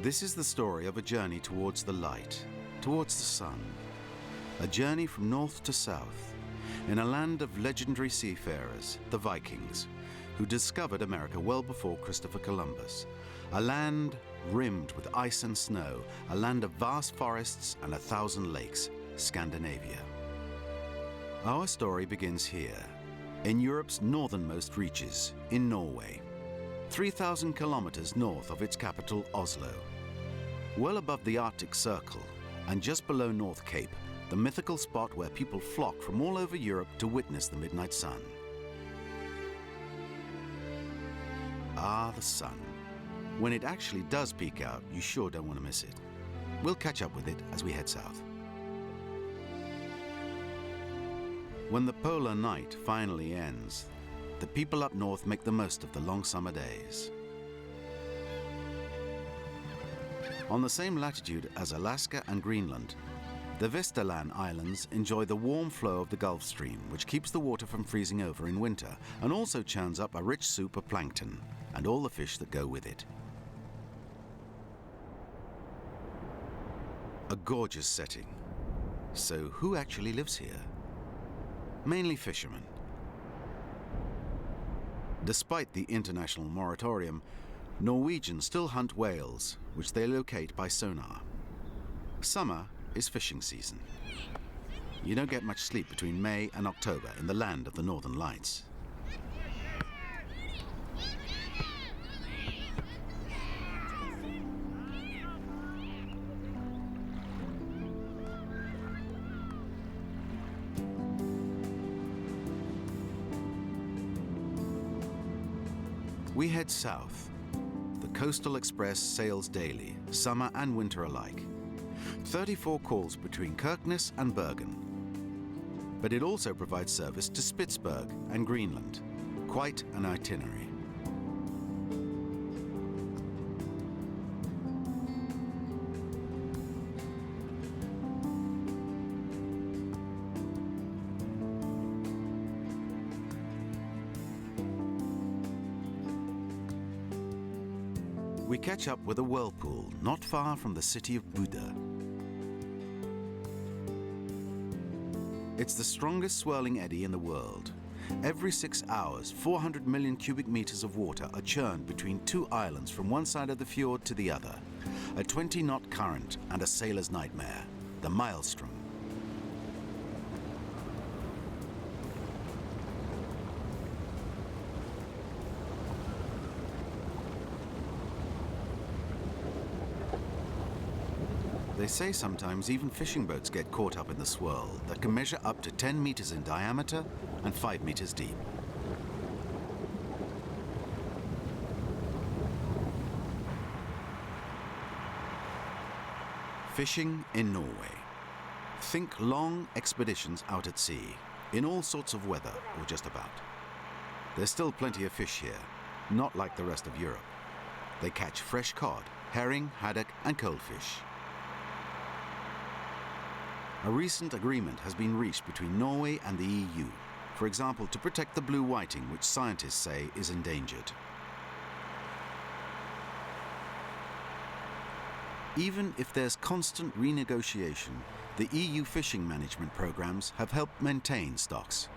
This is the story of a journey towards the light, towards the sun. A journey from north to south, in a land of legendary seafarers, the Vikings, who discovered America well before Christopher Columbus. A land rimmed with ice and snow, a land of vast forests and 1,000 lakes, Scandinavia. Our story begins here, in Europe's northernmost reaches, in Norway, 3,000 kilometers north of its capital, Oslo. Well above the Arctic Circle, and just below North Cape, the mythical spot where people flock from all over Europe to witness the midnight sun. Ah, the sun. When it actually does peek out, you sure don't want to miss it. We'll catch up with it as we head south. When the polar night finally ends, the people up north make the most of the long summer days. On the same latitude as Alaska and Greenland, the Vesterland Islands enjoy the warm flow of the Gulf Stream, which keeps the water from freezing over in winter and also churns up a rich soup of plankton and all the fish that go with it. A gorgeous setting. So who actually lives here? Mainly fishermen. Despite the international moratorium, Norwegians still hunt whales, which they locate by sonar. Summer is fishing season. You don't get much sleep between May and October in the land of the Northern Lights. We head south. The Coastal Express sails daily, summer and winter alike. 34 calls between Kirkenes and Bergen. But it also provides service to Spitsberg and Greenland. Quite an itinerary. We catch up with a whirlpool not far from the city of Buda. It's the strongest swirling eddy in the world. Every 6 hours, 400 million cubic meters of water are churned between two islands from one side of the fjord to the other. A 20-knot current and a sailor's nightmare, the maelstrom. They say sometimes even fishing boats get caught up in the swirl that can measure up to 10 meters in diameter and 5 meters deep. Fishing in Norway. Think long expeditions out at sea, in all sorts of weather, or just about. There's still plenty of fish here, not like the rest of Europe. They catch fresh cod, herring, haddock, and coalfish. A recent agreement has been reached between Norway and the EU, for example, to protect the blue whiting, which scientists say is endangered. Even if there's constant renegotiation, the EU fishing management programs have helped maintain stocks.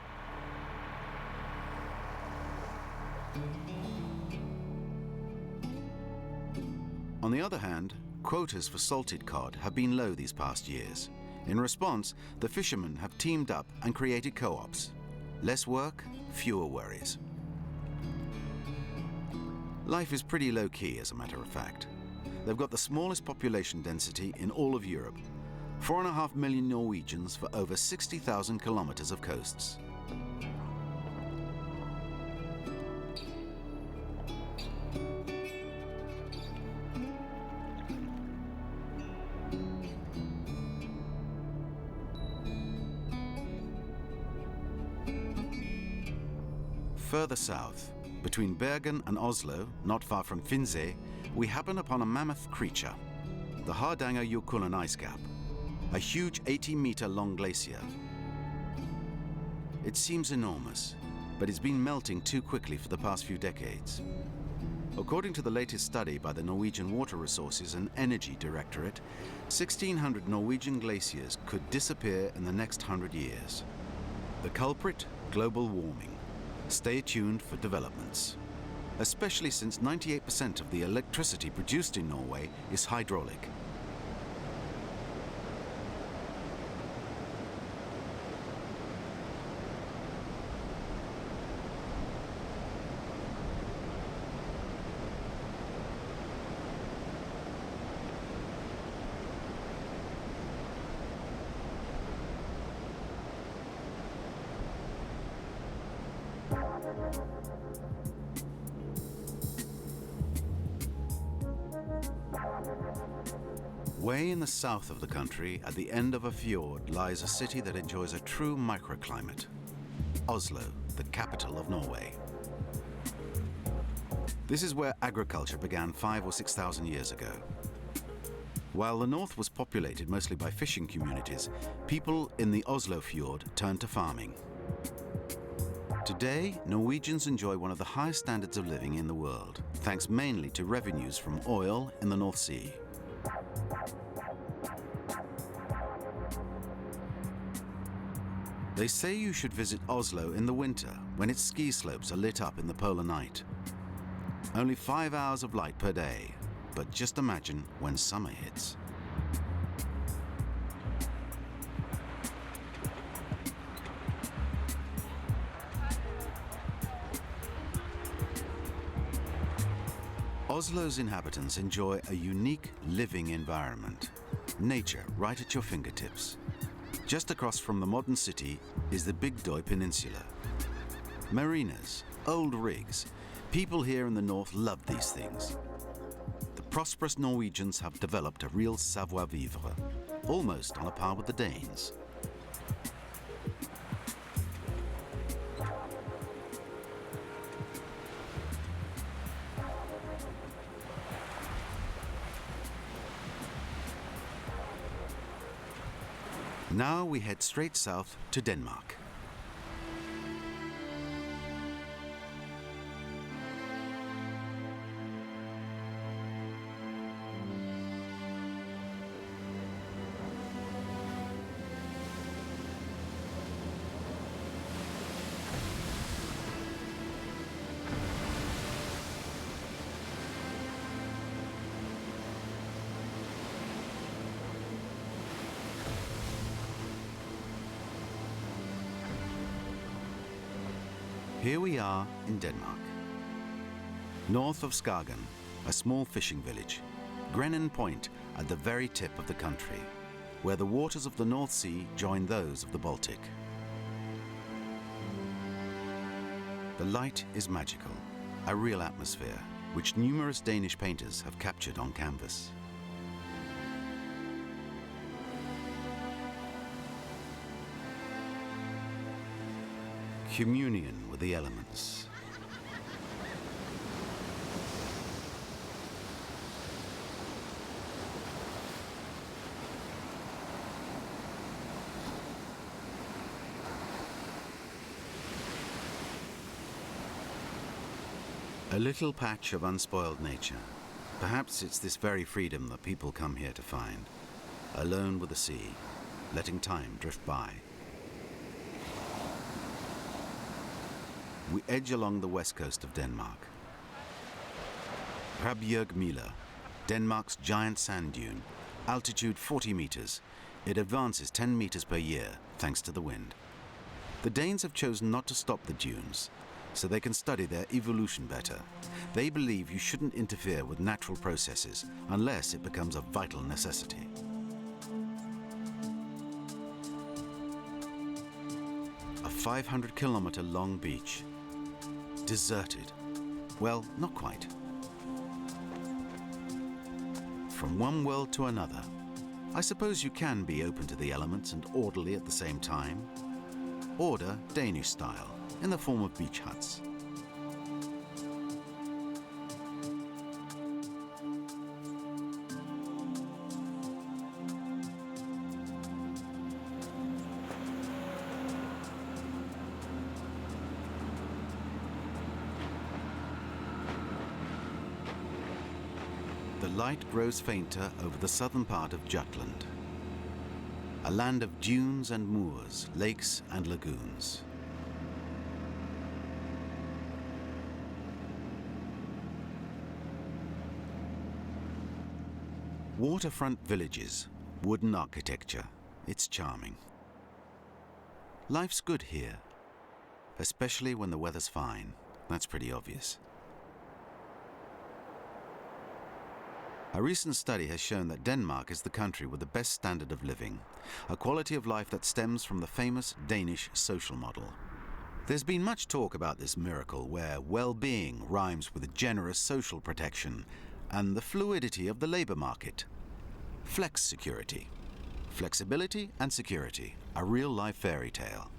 On the other hand, quotas for salted cod have been low these past years. In response, the fishermen have teamed up and created co-ops. Less work, fewer worries. Life is pretty low-key, as a matter of fact. They've got the smallest population density in all of Europe. 4.5 million Norwegians for over 60,000 kilometers of coasts. Further south, between Bergen and Oslo, not far from Finse, we happen upon a mammoth creature, the Hardangerjokulen ice cap, a huge 80-meter-long glacier. It seems enormous, but it's been melting too quickly for the past few decades. According to the latest study by the Norwegian Water Resources and Energy Directorate, 1,600 Norwegian glaciers could disappear in the next 100 years. The culprit? Global warming. Stay tuned for developments. Especially since 98% of the electricity produced in Norway is hydraulic. Way in the south of the country, at the end of a fjord, lies a city that enjoys a true microclimate. Oslo, the capital of Norway. This is where agriculture began 5,000 or 6,000 years ago. While the north was populated mostly by fishing communities, people in the Oslo fjord turned to farming. Today, Norwegians enjoy one of the highest standards of living in the world, thanks mainly to revenues from oil in the North Sea. They say you should visit Oslo in the winter, when its ski slopes are lit up in the polar night. Only 5 hours of light per day, but just imagine when summer hits. Oslo's inhabitants enjoy a unique living environment. Nature right at your fingertips. Just across from the modern city is the Big Doi Peninsula. Marinas, old rigs. People here in the north love these things. The prosperous Norwegians have developed a real savoir-vivre, almost on a par with the Danes. Now we head straight south to Denmark. Here we are in Denmark. North of Skagen, a small fishing village, Grennen Point at the very tip of the country, where the waters of the North Sea join those of the Baltic. The light is magical, a real atmosphere, which numerous Danish painters have captured on canvas. Communion with the elements. A little patch of unspoiled nature. Perhaps it's this very freedom that people come here to find, alone with the sea, letting time drift by. We edge along the west coast of Denmark. Krabjerg-Mila, Denmark's giant sand dune, altitude 40 meters. It advances 10 meters per year, thanks to the wind. The Danes have chosen not to stop the dunes, so they can study their evolution better. They believe you shouldn't interfere with natural processes unless it becomes a vital necessity. A 500-kilometer long beach. Deserted. Well, not quite. From one world to another. I suppose you can be open to the elements and orderly at the same time. Order Danish style, in the form of beach huts. light grows fainter over the southern part of Jutland, a land of dunes and moors, lakes and lagoons. Waterfront villages, wooden architecture, it's charming. Life's good here, especially when the weather's fine. That's pretty obvious. A recent study has shown that Denmark is the country with the best standard of living, a quality of life that stems from the famous Danish social model. There's been much talk about this miracle where well-being rhymes with generous social protection and the fluidity of the labor market. Flex security. Flexibility and security, a real-life fairy tale.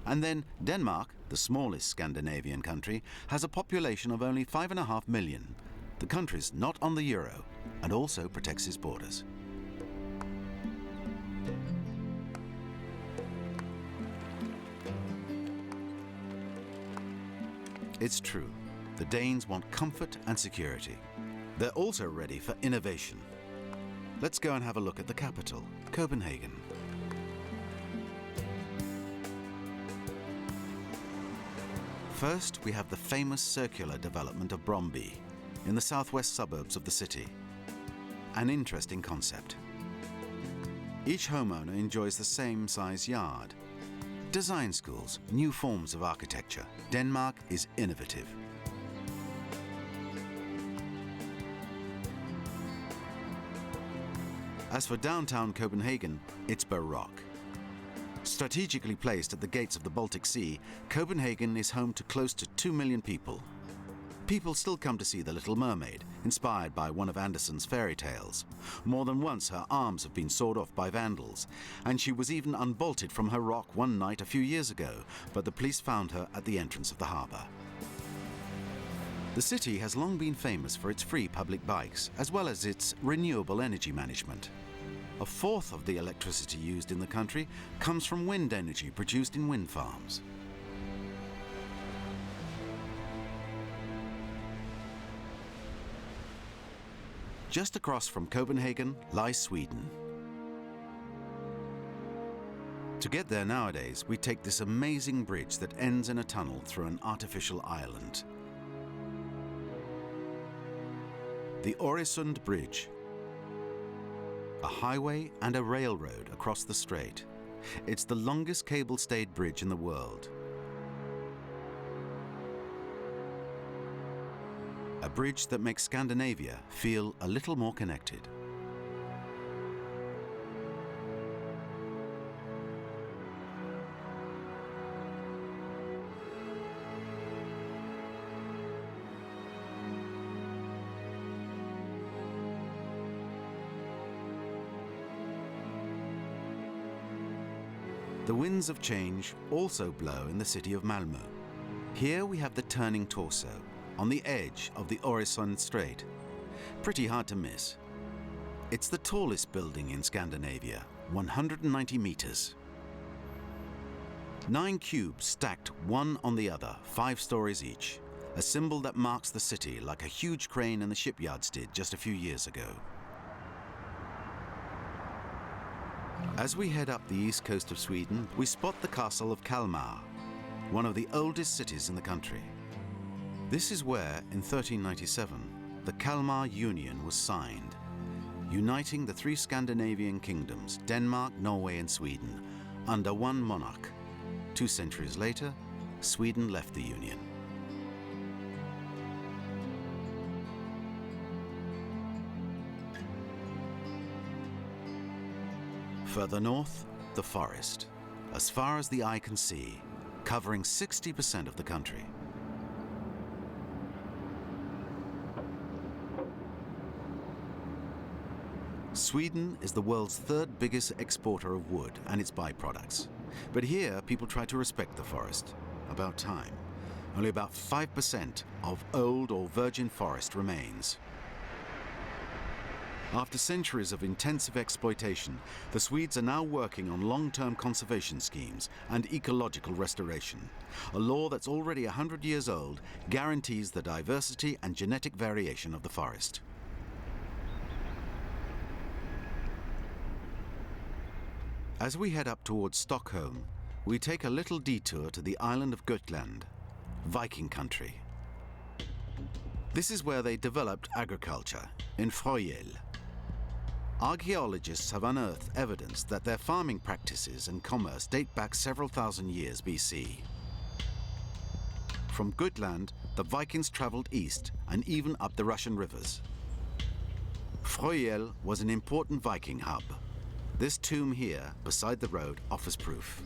And then Denmark, the smallest Scandinavian country, has a population of only 5.5 million. The country's not on the euro and also protects its borders. It's true, the Danes want comfort and security. They're also ready for innovation. Let's go and have a look at the capital, Copenhagen. First, we have the famous circular development of Brøndby, in the southwest suburbs of the city. An interesting concept. Each homeowner enjoys the same size yard. Design schools, new forms of architecture. Denmark is innovative. As for downtown Copenhagen, it's baroque. Strategically placed at the gates of the Baltic Sea, Copenhagen is home to close to 2 million people. People still come to see The Little Mermaid, inspired by one of Andersen's fairy tales. More than once her arms have been sawed off by vandals, and she was even unbolted from her rock one night a few years ago, but the police found her at the entrance of the harbour. The city has long been famous for its free public bikes, as well as its renewable energy management. A fourth of the electricity used in the country comes from wind energy produced in wind farms. Just across from Copenhagen lies Sweden. To get there nowadays, we take this amazing bridge that ends in a tunnel through an artificial island. The Øresund Bridge. A highway and a railroad across the strait. It's the longest cable-stayed bridge in the world. A bridge that makes Scandinavia feel a little more connected. The winds of change also blow in the city of Malmö. Here we have the turning torso, on the edge of the Øresund Strait. Pretty hard to miss. It's the tallest building in Scandinavia, 190 meters. 9 cubes stacked one on the other, 5 stories each, a symbol that marks the city like a huge crane in the shipyards did just a few years ago. As we head up the east coast of Sweden, we spot the castle of Kalmar, one of the oldest cities in the country. This is where, in 1397, the Kalmar Union was signed, uniting the 3 Scandinavian kingdoms, Denmark, Norway and Sweden, under one monarch. 2 centuries later, Sweden left the union. Further north, the forest, as far as the eye can see, covering 60% of the country. Sweden is the world's 3rd biggest exporter of wood and its byproducts. But here, people try to respect the forest. About time. Only about 5% of old or virgin forest remains. After centuries of intensive exploitation, the Swedes are now working on long-term conservation schemes and ecological restoration. A law that's already 100 years old guarantees the diversity and genetic variation of the forest. As we head up towards Stockholm, we take a little detour to the island of Gotland, Viking country. This is where they developed agriculture, in Frøyel. Archaeologists have unearthed evidence that their farming practices and commerce date back several thousand years BC. From Gotland, the Vikings traveled east and even up the Russian rivers. Frøyel was an important Viking hub. This tomb here, beside the road, offers proof.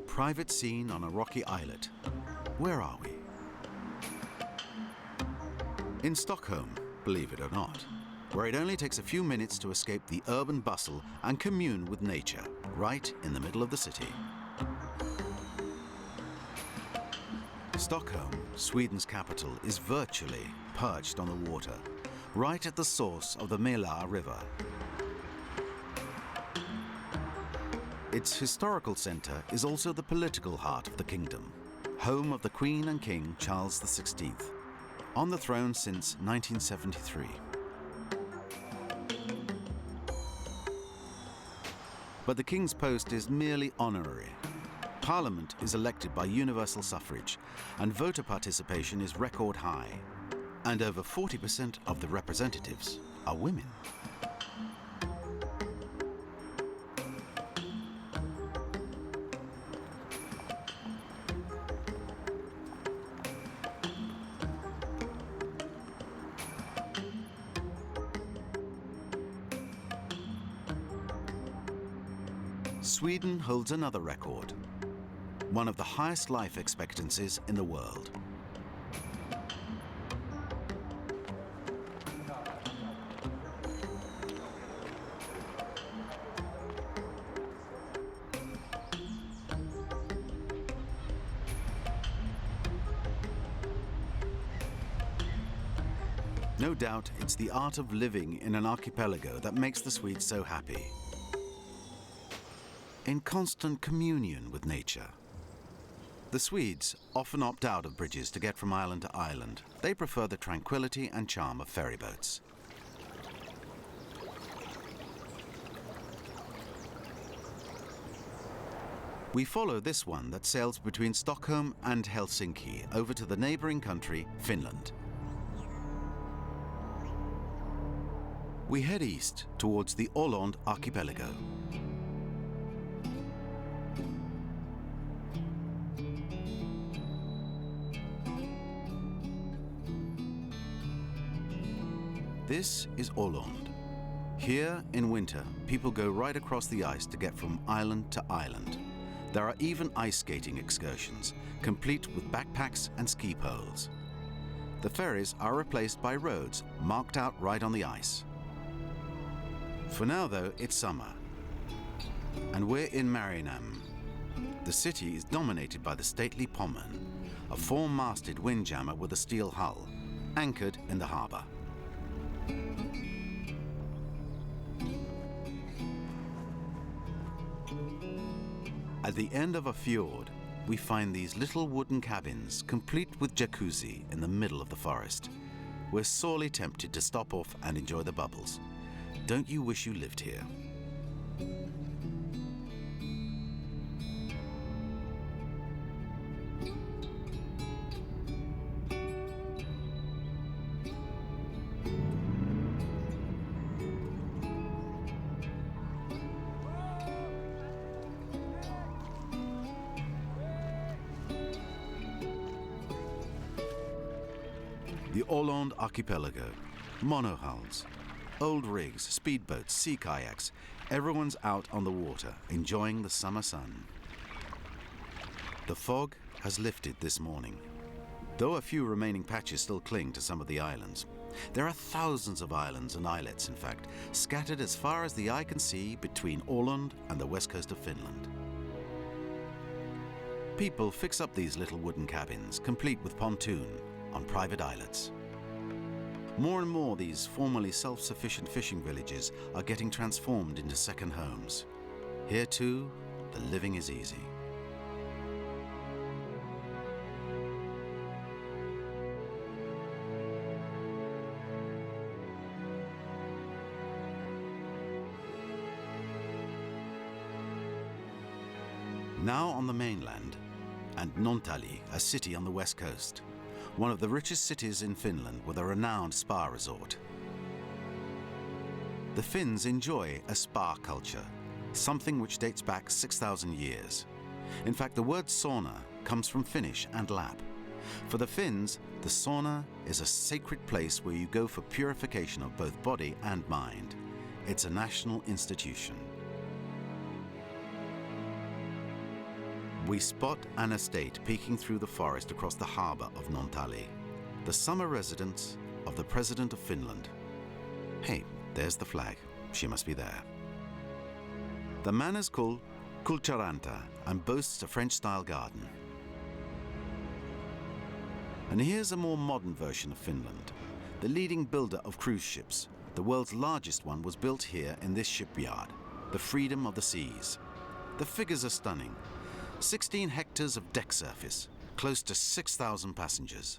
Private scene on a rocky islet. Where are we? In Stockholm, believe it or not, where it only takes a few minutes to escape the urban bustle and commune with nature, right in the middle of the city. Stockholm, Sweden's capital, is virtually perched on the water, right at the source of the Mälar River. Its historical centre is also the political heart of the kingdom, home of the Queen and King Charles XVI, on the throne since 1973. But the King's post is merely honorary. Parliament is elected by universal suffrage, and voter participation is record high. And over 40% of the representatives are women. Sweden holds another record, one of the highest life expectancies in the world. No doubt it's the art of living in an archipelago that makes the Swedes so happy. In constant communion with nature. The Swedes often opt out of bridges to get from island to island. They prefer the tranquility and charm of ferry boats. We follow this one that sails between Stockholm and Helsinki over to the neighboring country, Finland. We head east towards the Åland archipelago. This is Åland. Here, in winter, people go right across the ice to get from island to island. There are even ice skating excursions, complete with backpacks and ski poles. The ferries are replaced by roads marked out right on the ice. For now, though, it's summer, and we're in Marinam. The city is dominated by the stately Pommern, a four-masted windjammer with a steel hull, anchored in the harbour. At the end of a fjord, we find these little wooden cabins, complete with jacuzzi in the middle of the forest. We're sorely tempted to stop off and enjoy the bubbles. Don't you wish you lived here? The Åland archipelago, monohulls, old rigs, speedboats, sea kayaks, everyone's out on the water, enjoying the summer sun. The fog has lifted this morning, though a few remaining patches still cling to some of the islands. There are thousands of islands and islets, in fact, scattered as far as the eye can see between Åland and the west coast of Finland. People fix up these little wooden cabins, complete with pontoon, on private islets. More and more these formerly self-sufficient fishing villages are getting transformed into second homes. Here too, the living is easy. Now on the mainland, and Naantali, a city on the west coast, one of the richest cities in Finland with a renowned spa resort. The Finns enjoy a spa culture, something which dates back 6,000 years. In fact, the word sauna comes from Finnish and Lap. For the Finns, the sauna is a sacred place where you go for purification of both body and mind. It's a national institution. We spot an estate peeking through the forest across the harbour of Naantali, the summer residence of the President of Finland. Hey, there's the flag. She must be there. The manor's called Kulttuuranta and boasts a French-style garden. And here's a more modern version of Finland, the leading builder of cruise ships. The world's largest one was built here in this shipyard, the Freedom of the Seas. The figures are stunning. 16 hectares of deck surface, close to 6,000 passengers.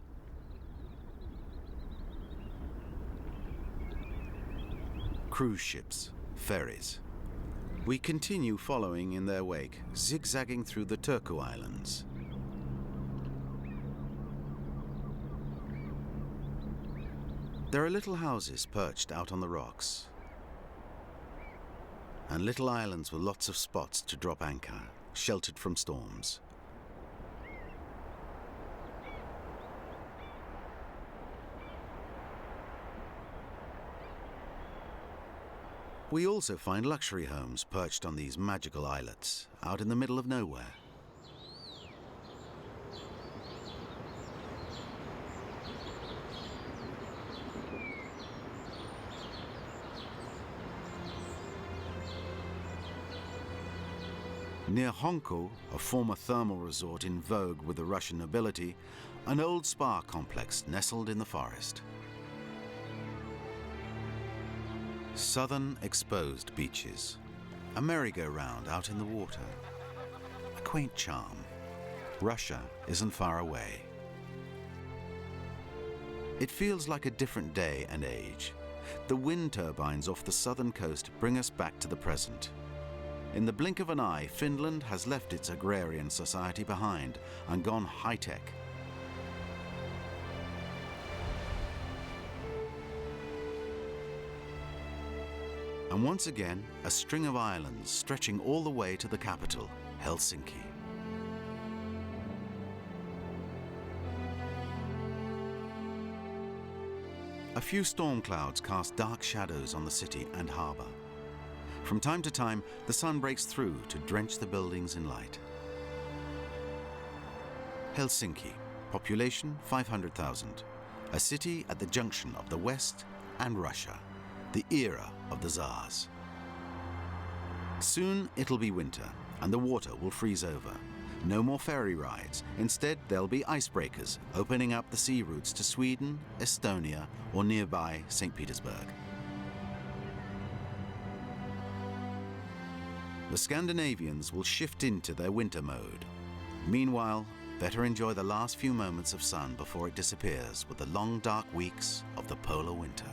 Cruise ships, ferries. We continue following in their wake, zigzagging through the Turku Islands. There are little houses perched out on the rocks, and little islands with lots of spots to drop anchor, sheltered from storms. We also find luxury homes perched on these magical islets, out in the middle of nowhere. Near Honko, a former thermal resort in vogue with the Russian nobility, an old spa complex nestled in the forest. Southern exposed beaches, a merry-go-round out in the water, a quaint charm. Russia isn't far away. It feels like a different day and age. The wind turbines off the southern coast bring us back to the present. In the blink of an eye, Finland has left its agrarian society behind and gone high-tech. And once again, a string of islands stretching all the way to the capital, Helsinki. A few storm clouds cast dark shadows on the city and harbour. From time to time, the sun breaks through to drench the buildings in light. Helsinki, population 500,000, a city at the junction of the West and Russia, the era of the Tsars. Soon it'll be winter and the water will freeze over. No more ferry rides. Instead, there'll be icebreakers, opening up the sea routes to Sweden, Estonia, or nearby St. Petersburg. The Scandinavians will shift into their winter mode. Meanwhile, better enjoy the last few moments of sun before it disappears with the long dark weeks of the polar winter.